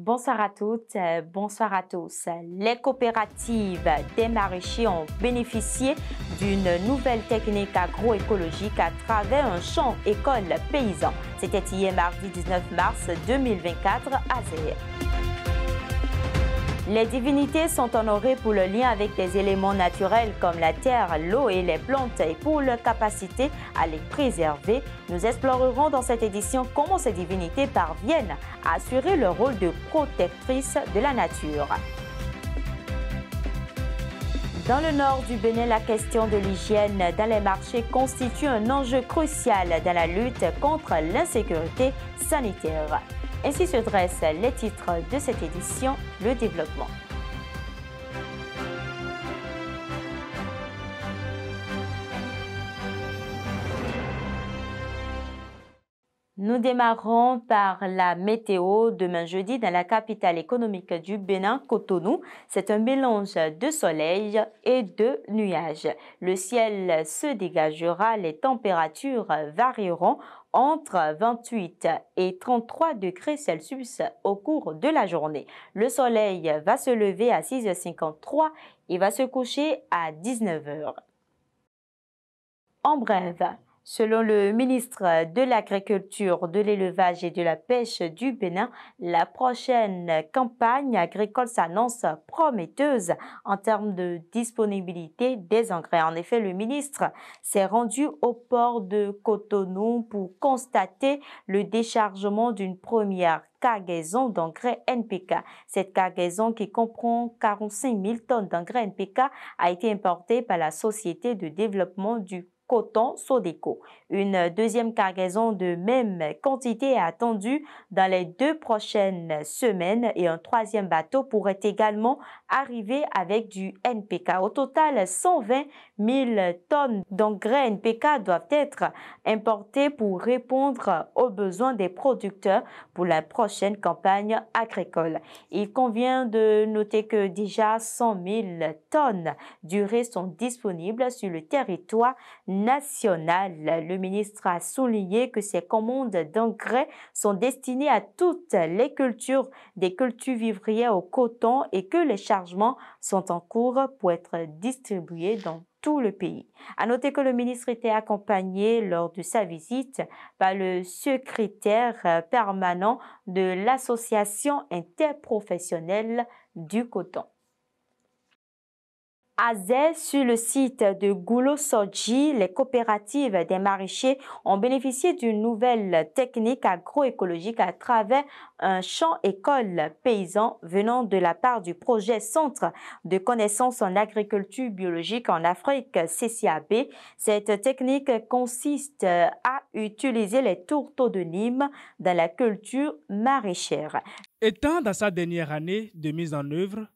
Bonsoir à toutes, bonsoir à tous. Les coopératives des maraîchers ont bénéficié d'une nouvelle technique agroécologique à travers un champ école paysan. C'était hier mardi 19 mars 2024 à Zéé. Les divinités sont honorées pour le lien avec des éléments naturels comme la terre, l'eau et les plantes et pour leur capacité à les préserver. Nous explorerons dans cette édition comment ces divinités parviennent à assurer leur rôle de protectrice de la nature. Dans le nord du Bénin, la question de l'hygiène dans les marchés constitue un enjeu crucial dans la lutte contre l'insécurité sanitaire. Ainsi se dressent les titres de cette édition, le développement. Nous démarrons par la météo. Demain jeudi, dans la capitale économique du Bénin, Cotonou, c'est un mélange de soleil et de nuages. Le ciel se dégagera, les températures varieront entre 28 et 33 degrés Celsius au cours de la journée. Le soleil va se lever à 6h53 et va se coucher à 19h. En bref, selon le ministre de l'Agriculture, de l'Élevage et de la Pêche du Bénin, la prochaine campagne agricole s'annonce prometteuse en termes de disponibilité des engrais. En effet, le ministre s'est rendu au port de Cotonou pour constater le déchargement d'une première cargaison d'engrais NPK. Cette cargaison, qui comprend 45 000 tonnes d'engrais NPK, a été importée par la Société de développement du coton Sodeco. Une deuxième cargaison de même quantité est attendue dans les 2 prochaines semaines et un troisième bateau pourrait également arriver avec du NPK. Au total, 120 000 tonnes d'engrais NPK doivent être importées pour répondre aux besoins des producteurs pour la prochaine campagne agricole. Il convient de noter que déjà 100 000 tonnes d'urée sont disponibles sur le territoire national. Le ministre a souligné que ces commandes d'engrais sont destinées à toutes les cultures, des cultures vivrières au coton, et que les chargements sont en cours pour être distribués dans tout le pays. À noter que le ministre était accompagné lors de sa visite par le secrétaire permanent de l'Association interprofessionnelle du coton. À Zéé, sur le site de Goulo Sodji, les coopératives des maraîchers ont bénéficié d'une nouvelle technique agroécologique à travers un champ école paysan venant de la part du projet Centre de connaissances en agriculture biologique en Afrique, CCAB. Cette technique consiste à utiliser les tourteaux de Nîmes dans la culture maraîchère. Étant dans sa dernière année de mise en œuvre,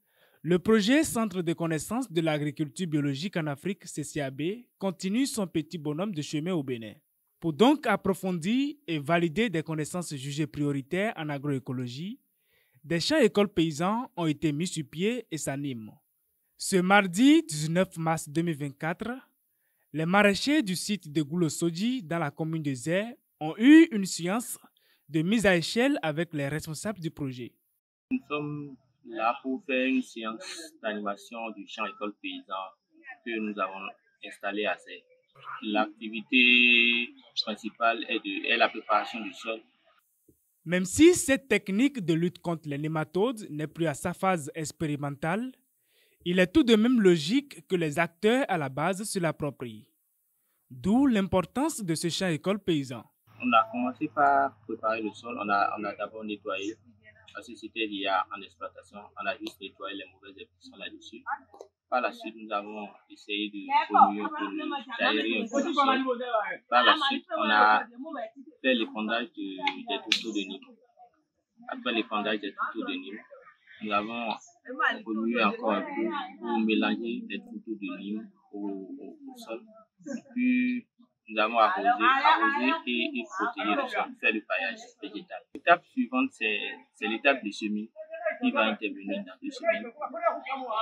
le projet Centre de connaissances de l'agriculture biologique en Afrique, CCAB, continue son petit bonhomme de chemin au Bénin. Pour donc approfondir et valider des connaissances jugées prioritaires en agroécologie, des champs écoles paysans ont été mis sur pied et s'animent. Ce mardi 19 mars 2024, les maraîchers du site de Goulo Sodji dans la commune de Zéé ont eu une séance de mise à échelle avec les responsables du projet. Nous sommes là pour faire une séance d'animation du champ école paysan que nous avons installé à Zéé. L'activité principale est la préparation du sol. Même si cette technique de lutte contre les nématodes n'est plus à sa phase expérimentale, il est tout de même logique que les acteurs à la base se l'approprient. D'où l'importance de ce champ école paysan. On a commencé par préparer le sol, on a d'abord nettoyé, parce que c'était déjà en exploitation, on a juste nettoyé les mauvaises herbes qui sont là-dessus. Par la suite, nous avons essayé de remuer un peu, d'aérer un peu le sol. Par la suite, on a fait l'épandage des tourteaux de Nîmes. Après l'épandage des tourteaux de Nîmes, nous avons remué encore un peu pour mélanger les tourteaux de Nîmes au sol. Puis, nous avons arrosé et protéger le sol, faire le paillage végétal. L'étape suivante, c'est l'étape de semis qui va intervenir dans 2 semaines.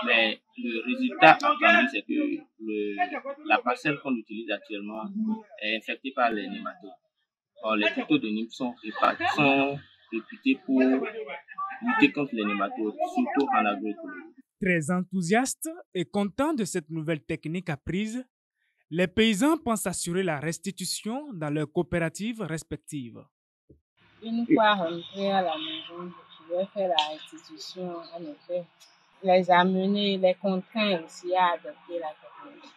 Mais le résultat attendu, c'est que la parcelle qu'on utilise actuellement est infectée par les nématodes. Or, les tourteaux de Nîmes sont réputés pour lutter contre les nématodes, surtout en agroécologie. Très enthousiastes et contents de cette nouvelle technique apprise, les paysans pensent assurer la restitution dans leurs coopératives respectives. Une fois rentré à la maison, je vais faire la restitution, en effet. Les amener, les contraindre ici à adopter la technologie.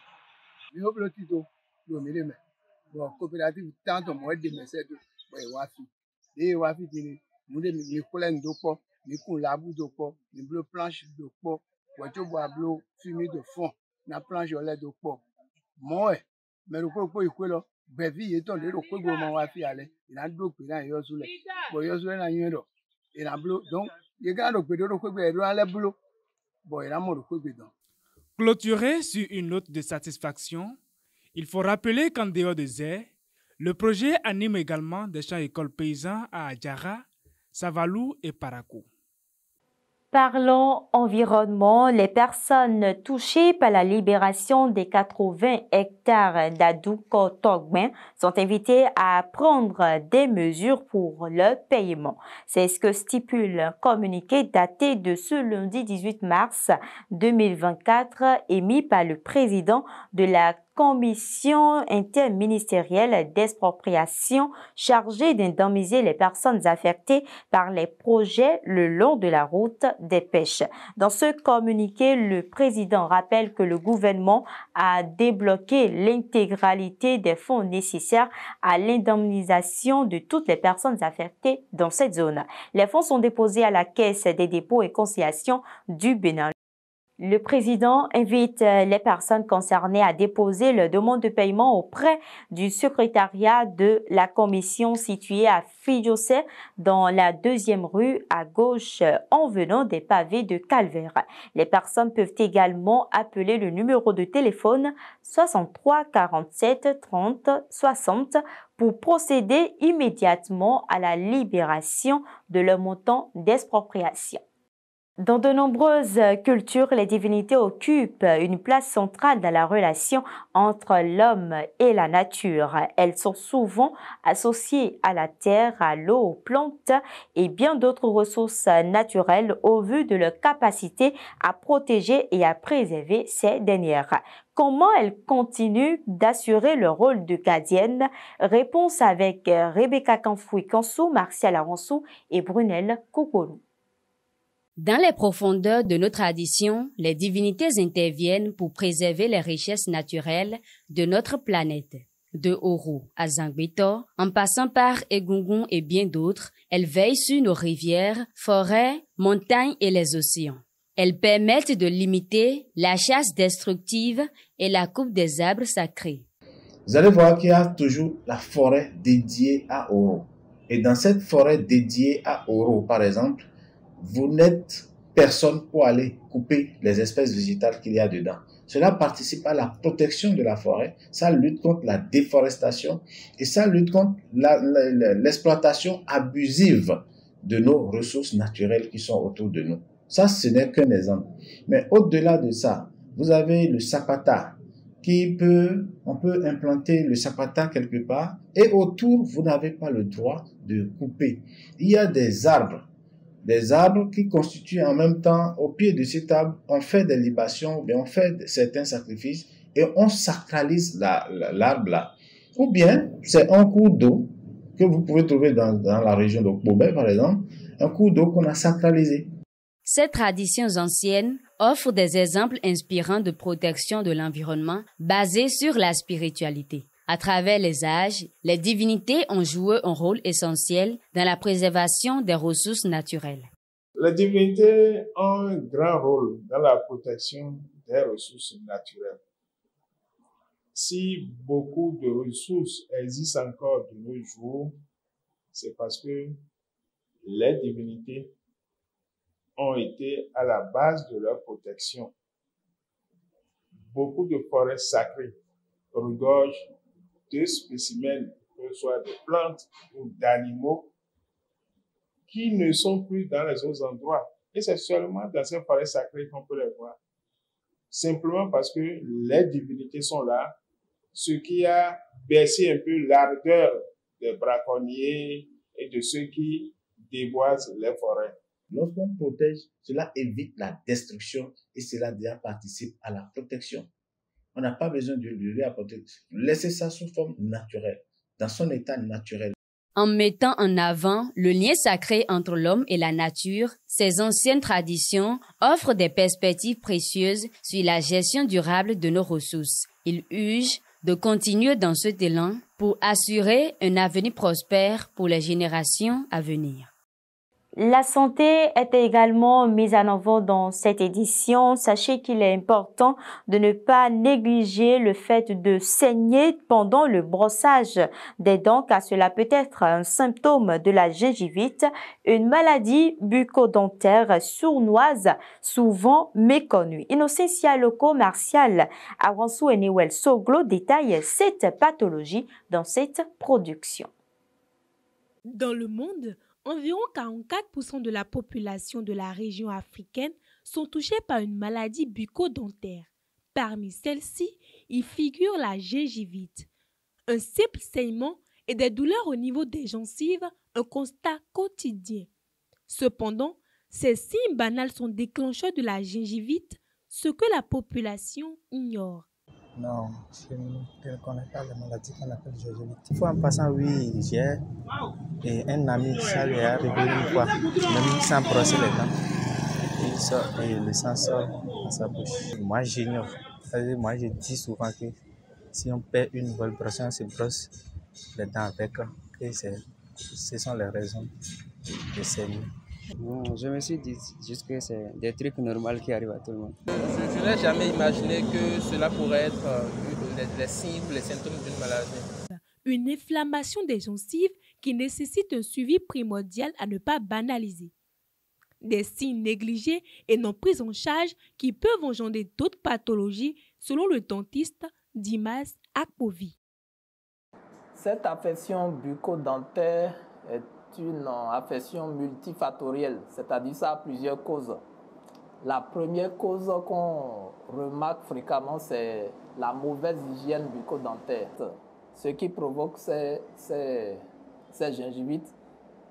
Bon, coopérative tant de moins de messages de wafi. Et wafi tini, nous les collègues de quoi, les collabos de quoi, les bleus planches de quoi, voiture bois bleu, fumée de fond, la planche au lait de quoi. Moi, mais le coup, il faut là, bevi et ton le coup de mon wafi allait, il a deux pays dans Yosule. Bon, Yosule n'a rien d'eau. Il a bleu, donc, les gars, le coup de l'eau, il a le bleu. Bon, il a mon coup de dedans. Clôturé sur une note de satisfaction, il faut rappeler qu'en dehors de Zé, le projet anime également des champs écoles paysans à Adjara, Savalou et Parakou. Parlons environnement. Les personnes touchées par la libération des 80 hectares d'Adouko-Togben sont invitées à prendre des mesures pour le paiement. C'est ce que stipule un communiqué daté de ce lundi 18 mars 2024 émis par le président de la Commission interministérielle d'expropriation chargée d'indemniser les personnes affectées par les projets le long de la route des pêches. Dans ce communiqué, le président rappelle que le gouvernement a débloqué l'intégralité des fonds nécessaires à l'indemnisation de toutes les personnes affectées dans cette zone. Les fonds sont déposés à la Caisse des dépôts et conciliations du Bénin. Le président invite les personnes concernées à déposer leur demande de paiement auprès du secrétariat de la commission située à Fidjosé dans la 2e rue à gauche en venant des pavés de Calvaire. Les personnes peuvent également appeler le numéro de téléphone 63 47 30 60 pour procéder immédiatement à la libération de leur montant d'expropriation. Dans de nombreuses cultures, les divinités occupent une place centrale dans la relation entre l'homme et la nature. Elles sont souvent associées à la terre, à l'eau, aux plantes et bien d'autres ressources naturelles au vu de leur capacité à protéger et à préserver ces dernières. Comment elles continuent d'assurer le rôle de gardienne? Réponse avec Rebecca Kanfoui-Kansou, Martial Aransou et Brunel Kokolou. Dans les profondeurs de nos traditions, les divinités interviennent pour préserver les richesses naturelles de notre planète. De Oro à Zangbetor, en passant par Egungun et bien d'autres, elles veillent sur nos rivières, forêts, montagnes et les océans. Elles permettent de limiter la chasse destructive et la coupe des arbres sacrés. Vous allez voir qu'il y a toujours la forêt dédiée à Oro. Et dans cette forêt dédiée à Oro, par exemple, vous n'êtes personne pour aller couper les espèces végétales qu'il y a dedans. Cela participe à la protection de la forêt, ça lutte contre la déforestation et ça lutte contre l'exploitation abusive de nos ressources naturelles qui sont autour de nous. Ça, ce n'est qu'un exemple. Mais au-delà de ça, vous avez le sapata on peut implanter le sapata quelque part et autour, vous n'avez pas le droit de couper. Il y a des arbres qui constituent en même temps, au pied de cet arbre, on fait des libations, ou bien on fait certains sacrifices et on sacralise l'arbre là. Ou bien, c'est un cours d'eau que vous pouvez trouver dans la région de Kobé, par exemple, un cours d'eau qu'on a sacralisé. Ces traditions anciennes offrent des exemples inspirants de protection de l'environnement basés sur la spiritualité. À travers les âges, les divinités ont joué un rôle essentiel dans la préservation des ressources naturelles. Les divinités ont un grand rôle dans la protection des ressources naturelles. Si beaucoup de ressources existent encore de nos jours, c'est parce que les divinités ont été à la base de leur protection. Beaucoup de forêts sacrées regorgent de spécimens, que ce soit de plantes ou d'animaux, qui ne sont plus dans les autres endroits. Et c'est seulement dans ces forêts sacrées qu'on peut les voir. Simplement parce que les divinités sont là, ce qui a baissé un peu l'ardeur des braconniers et de ceux qui déboisent les forêts. Lorsqu'on protège, cela évite la destruction et cela déjà participe à la protection. On n'a pas besoin de lui apporter. Laissez ça sous forme naturelle, dans son état naturel. En mettant en avant le lien sacré entre l'homme et la nature, ces anciennes traditions offrent des perspectives précieuses sur la gestion durable de nos ressources. Il urge de continuer dans cet élan pour assurer un avenir prospère pour les générations à venir. La santé est également mise en avant dans cette édition. Sachez qu'il est important de ne pas négliger le fait de saigner pendant le brossage des dents, car cela peut être un symptôme de la gingivite, une maladie bucco-dentaire sournoise souvent méconnue. Innocentia Loco Martial Awansou Enewel Soglo détaille cette pathologie dans cette production. Dans le monde, environ 44% de la population de la région africaine sont touchés par une maladie bucco-dentaire. Parmi celles-ci, il figure la gingivite. Un simple saignement et des douleurs au niveau des gencives, un constat quotidien. Cependant, ces signes banals sont déclencheurs de la gingivite, ce que la population ignore. Non, je ne connais pas la maladie qu'on appelle gingivite. Une fois en passant, oui, j'ai un ami, ça lui est arrivé une fois, même sans brosser les dents. Il sort et le sang sort dans sa bouche. Moi, j'ignore. Moi, je dis souvent que si on perd une bonne brosse, on se brosse les dents avec. Et ce sont les raisons de saigner. Non, je me suis dit juste que c'est des trucs normaux qui arrivent à tout le monde. Je n'ai jamais imaginé que cela pourrait être les signes, les symptômes d'une maladie. Une inflammation des gencives qui nécessite un suivi primordial à ne pas banaliser. Des signes négligés et non pris en charge qui peuvent engendrer d'autres pathologies selon le dentiste Dimas Akpovi. Cette affection bucco-dentaire est une affection multifactorielle, c'est-à-dire ça a plusieurs causes. La première cause qu'on remarque fréquemment, c'est la mauvaise hygiène bucco-dentaire. Ce qui provoque ces gingivites,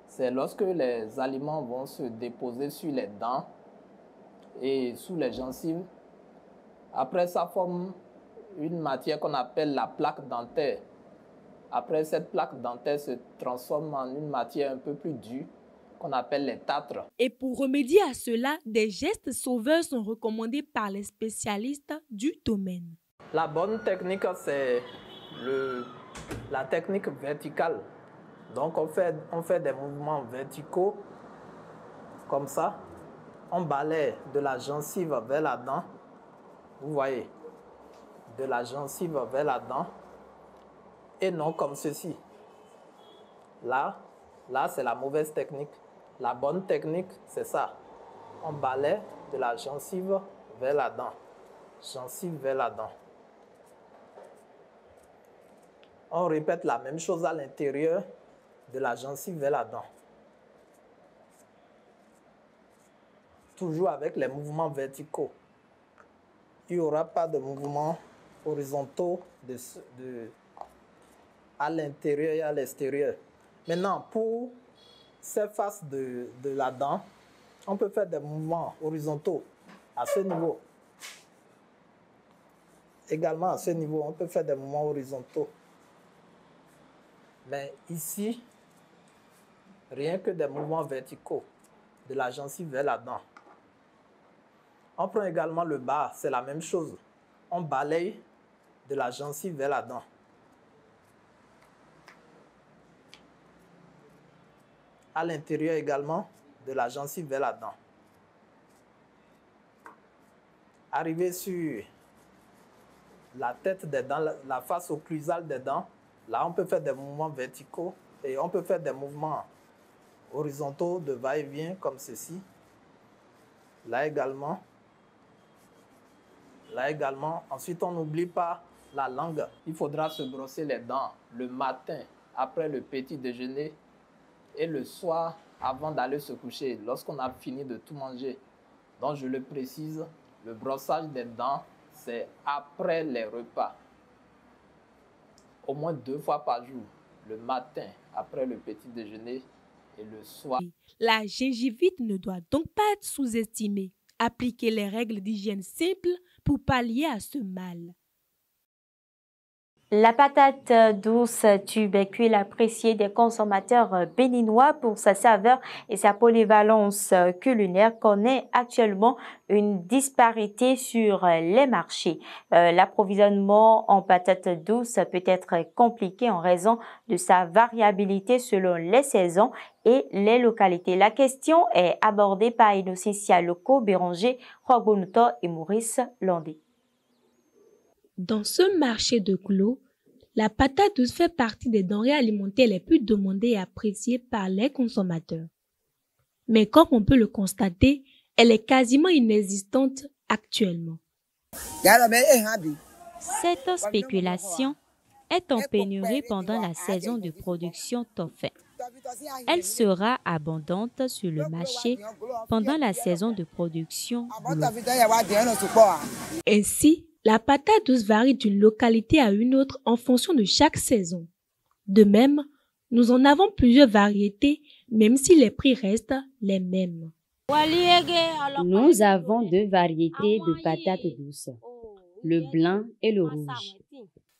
c'est lorsque les aliments vont se déposer sur les dents et sous les gencives. Après, ça forme une matière qu'on appelle la plaque dentaire. Après, cette plaque dentaire se transforme en une matière un peu plus dure qu'on appelle les tartres. Et pour remédier à cela, des gestes sauveurs sont recommandés par les spécialistes du domaine. La bonne technique, c'est la technique verticale. Donc, on fait des mouvements verticaux, comme ça. On balaye de la gencive vers la dent. Vous voyez, de la gencive vers la dent. Et non comme ceci. Là c'est la mauvaise technique. La bonne technique, c'est ça. On balaye de la gencive vers la dent. Gencive vers la dent. On répète la même chose à l'intérieur de la gencive vers la dent. Toujours avec les mouvements verticaux. Il n'y aura pas de mouvements horizontaux à l'intérieur et à l'extérieur. Maintenant, pour ces faces de la dent, on peut faire des mouvements horizontaux à ce niveau. Également à ce niveau, on peut faire des mouvements horizontaux. Mais ici, rien que des mouvements verticaux de la gencive vers la dent. On prend également le bas, c'est la même chose. On balaye de la gencive vers la dent. À l'intérieur également, de la gencive vers la dent. Arrivé sur la tête des dents, la face occlusale des dents, là on peut faire des mouvements verticaux et on peut faire des mouvements horizontaux de va-et-vient comme ceci. Là également. Là également. Ensuite, on n'oublie pas la langue. Il faudra se brosser les dents le matin après le petit déjeuner et le soir avant d'aller se coucher, lorsqu'on a fini de tout manger. Donc, je le précise, le brossage des dents, c'est après les repas. Au moins 2 fois par jour, le matin après le petit déjeuner et le soir. La gingivite ne doit donc pas être sous-estimée. Appliquez les règles d'hygiène simples pour pallier à ce mal. La patate douce tubécule appréciée des consommateurs béninois pour sa saveur et sa polyvalence culinaire connaît actuellement une disparité sur les marchés. L'approvisionnement en patates douces peut être compliqué en raison de sa variabilité selon les saisons et les localités. La question est abordée par Innocència Loko, Béranger, Rogbonouto et Maurice Landé. Dans ce marché de clos, la patate douce fait partie des denrées alimentaires les plus demandées et appréciées par les consommateurs. Mais comme on peut le constater, elle est quasiment inexistante actuellement. Cette spéculation est en pénurie pendant la saison de production toffé. Elle sera abondante sur le marché pendant la saison de production glo. Ainsi, la patate douce varie d'une localité à une autre en fonction de chaque saison. De même, nous en avons plusieurs variétés, même si les prix restent les mêmes. Nous avons deux variétés de patates douces, le blanc et le rouge.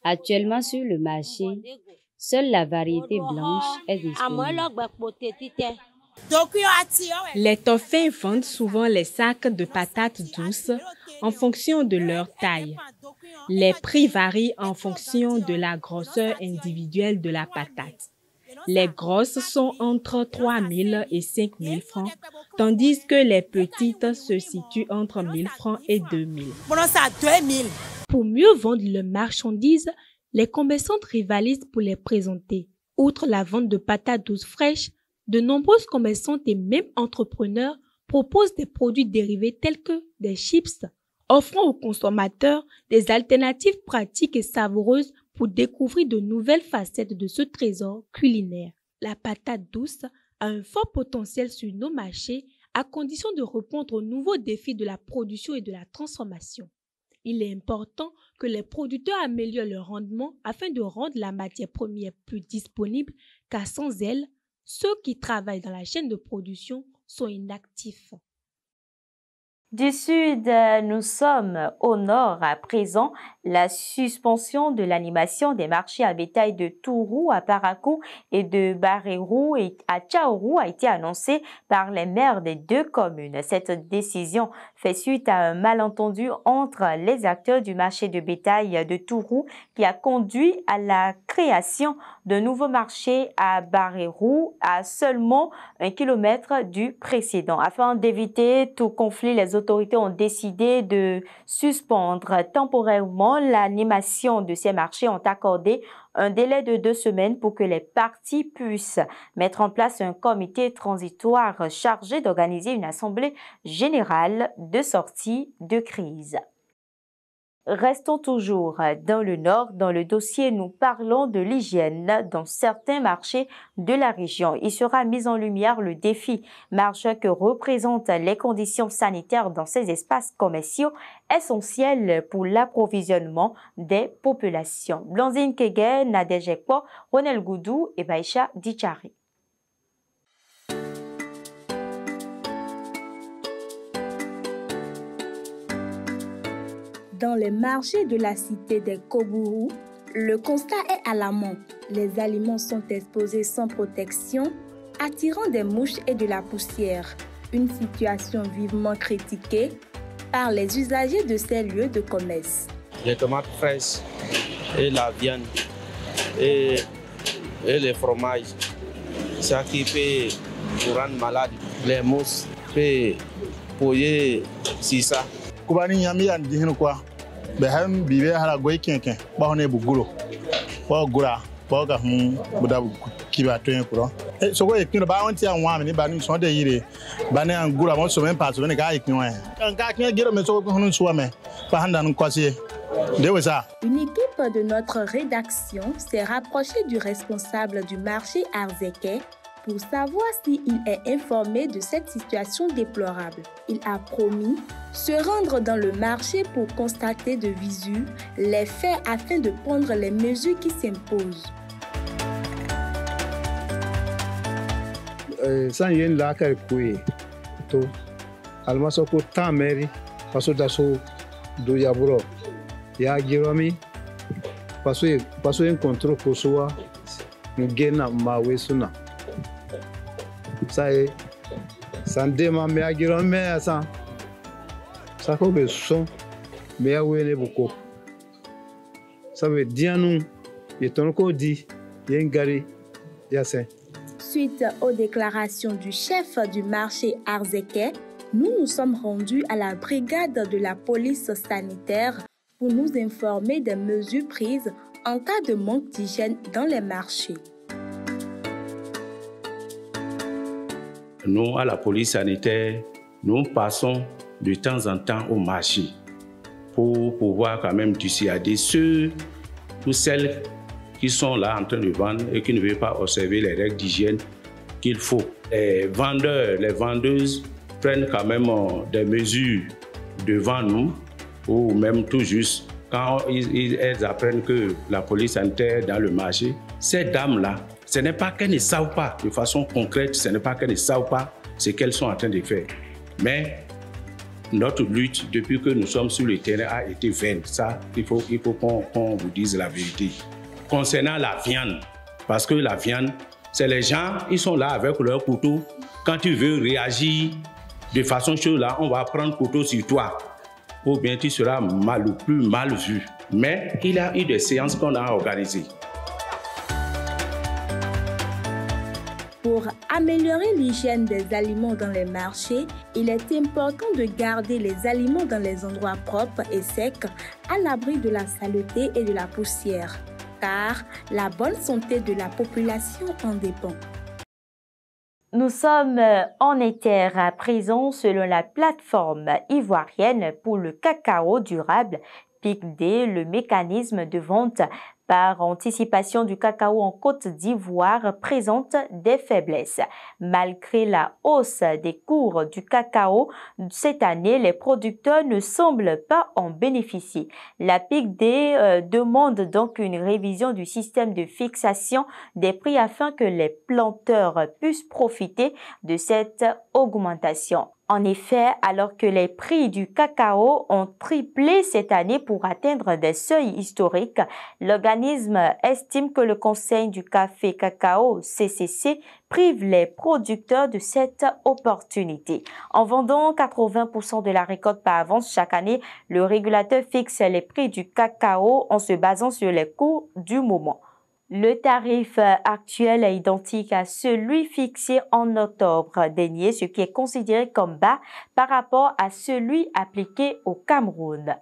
Actuellement sur le marché, seule la variété blanche est disponible. Les toffins vendent souvent les sacs de patates douces en fonction de leur taille. Les prix varient en fonction de la grosseur individuelle de la patate. Les grosses sont entre 3 000 et 5 000 francs, tandis que les petites se situent entre 1 000 francs et 2 000. Pour mieux vendre leurs marchandises, les commerçantes rivalisent pour les présenter. Outre la vente de patates douces fraîches, de nombreuses commerçantes et même entrepreneurs proposent des produits dérivés tels que des chips, offrant aux consommateurs des alternatives pratiques et savoureuses pour découvrir de nouvelles facettes de ce trésor culinaire. La patate douce a un fort potentiel sur nos marchés à condition de répondre aux nouveaux défis de la production et de la transformation. Il est important que les producteurs améliorent leur rendement afin de rendre la matière première plus disponible, car sans elle, ceux qui travaillent dans la chaîne de production sont inactifs. Du sud, nous sommes au nord à présent. La suspension de l'animation des marchés à bétail de Tourou à Parakou et de Barérou et à Tchaourou a été annoncée par les maires des deux communes. Cette décision fait suite à un malentendu entre les acteurs du marché de bétail de Tourou qui a conduit à la création d'un nouveau marché à Barérou à seulement 1 kilomètre du précédent. Afin d'éviter tout conflit, les autorités ont décidé de suspendre temporairement l'animation de ces marchés, ont accordé un délai de 2 semaines pour que les parties puissent mettre en place un comité transitoire chargé d'organiser une assemblée générale de sortie de crise. Restons toujours dans le nord. Dans le dossier, nous parlons de l'hygiène dans certains marchés de la région. Il sera mis en lumière le défi majeur que représentent les conditions sanitaires dans ces espaces commerciaux essentiels pour l'approvisionnement des populations. Blanzine Kege, Nadège Ekpo, Ronel Goudou et Baïcha Dichari. Dans les marchés de la cité des Kobourou, le constat est alarmant. Les aliments sont exposés sans protection, attirant des mouches et de la poussière. Une situation vivement critiquée par les usagers de ces lieux de commerce. Les tomates fraîches et la viande et les fromages, ça qui peut rendre malade. Les mousses peuvent polluer si ça. Kubani nyami ya ndihinu kwa beham bibe hala goy kenken ba honé bu gulo ba gura ba ga buda kiba to yen kuro so go ekin ba won ti anwa mi ba ni so de yire ba ne an gura mo so men pa so ne ga ekin wa en ka kin gero me so ko hunu so me ba handa nu kwase de we ça. Une équipe de notre rédaction s'est rapprochée du responsable du marché Arzeke pour savoir s'il est informé de cette situation déplorable. Il a promis se rendre dans le marché pour constater de visu les faits afin de prendre les mesures qui s'imposent. san yen la kar kuye to almaso ko tameri paso daso do yaburo ya giromi paso encontró kosoa ngena mawesuna sai sande ma me agiro me asa sako be son me awene buko sabe dianu yetonko di yengari yasen. Suite aux déclarations du chef du marché Arzeke, nous nous sommes rendus à la brigade de la police sanitaire pour nous informer des mesures prises en cas de manque d'hygiène dans les marchés. Nous, à la police sanitaire, nous passons de temps en temps au marché pour pouvoir quand même dissuader ceux ou celles qui sont là en train de vendre et qui ne veulent pas observer les règles d'hygiène qu'il faut. Les vendeurs, les vendeuses prennent quand même des mesures devant nous ou même tout juste quand elles apprennent que la police sanitaire dans le marché, ces dames-là, ce n'est pas qu'elles ne savent pas de façon concrète, ce n'est pas qu'elles ne savent pas ce qu'elles sont en train de faire. Mais notre lutte, depuis que nous sommes sur le terrain, a été vaine. Ça, il faut qu'on vous dise la vérité. Concernant la viande, parce que la viande, c'est les gens, ils sont là avec leur couteau. Quand tu veux réagir de façon chaude, là, on va prendre couteau sur toi. Ou bien tu seras plus mal vu. Mais il y a eu des séances qu'on a organisées. Pour améliorer l'hygiène des aliments dans les marchés, il est important de garder les aliments dans les endroits propres et secs, à l'abri de la saleté et de la poussière, car la bonne santé de la population en dépend. Nous sommes en Éther à présent selon la plateforme ivoirienne pour le cacao durable PICD. Le mécanisme de vente par anticipation du cacao en Côte d'Ivoire présente des faiblesses. Malgré la hausse des cours du cacao cette année, les producteurs ne semblent pas en bénéficier. La PICD demande donc une révision du système de fixation des prix afin que les planteurs puissent profiter de cette augmentation. En effet, alors que les prix du cacao ont triplé cette année pour atteindre des seuils historiques, l'organisme estime que le Conseil du café cacao CCC prive les producteurs de cette opportunité. En vendant 80% de la récolte par avance chaque année, le régulateur fixe les prix du cacao en se basant sur les cours du moment. Le tarif actuel est identique à celui fixé en octobre dernier, ce qui est considéré comme bas par rapport à celui appliqué au Cameroun.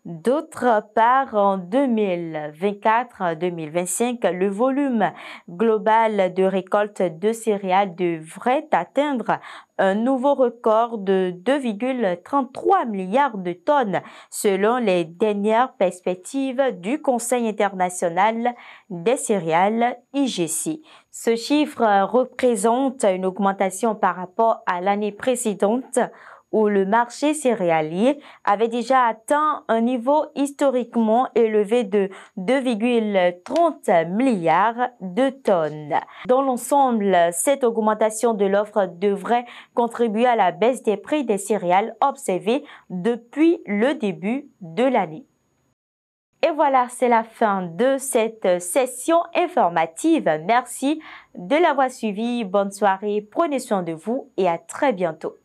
D'autre part, en 2024-2025, le volume global de récolte de céréales devrait atteindre un nouveau record de 2,33 milliards de tonnes selon les dernières perspectives du Conseil international des céréales IGC. Ce chiffre représente une augmentation par rapport à l'année précédente où le marché céréalier avait déjà atteint un niveau historiquement élevé de 2,30 milliards de tonnes. Dans l'ensemble, cette augmentation de l'offre devrait contribuer à la baisse des prix des céréales observée depuis le début de l'année. Et voilà, c'est la fin de cette session informative. Merci de l'avoir suivi. Bonne soirée, prenez soin de vous et à très bientôt.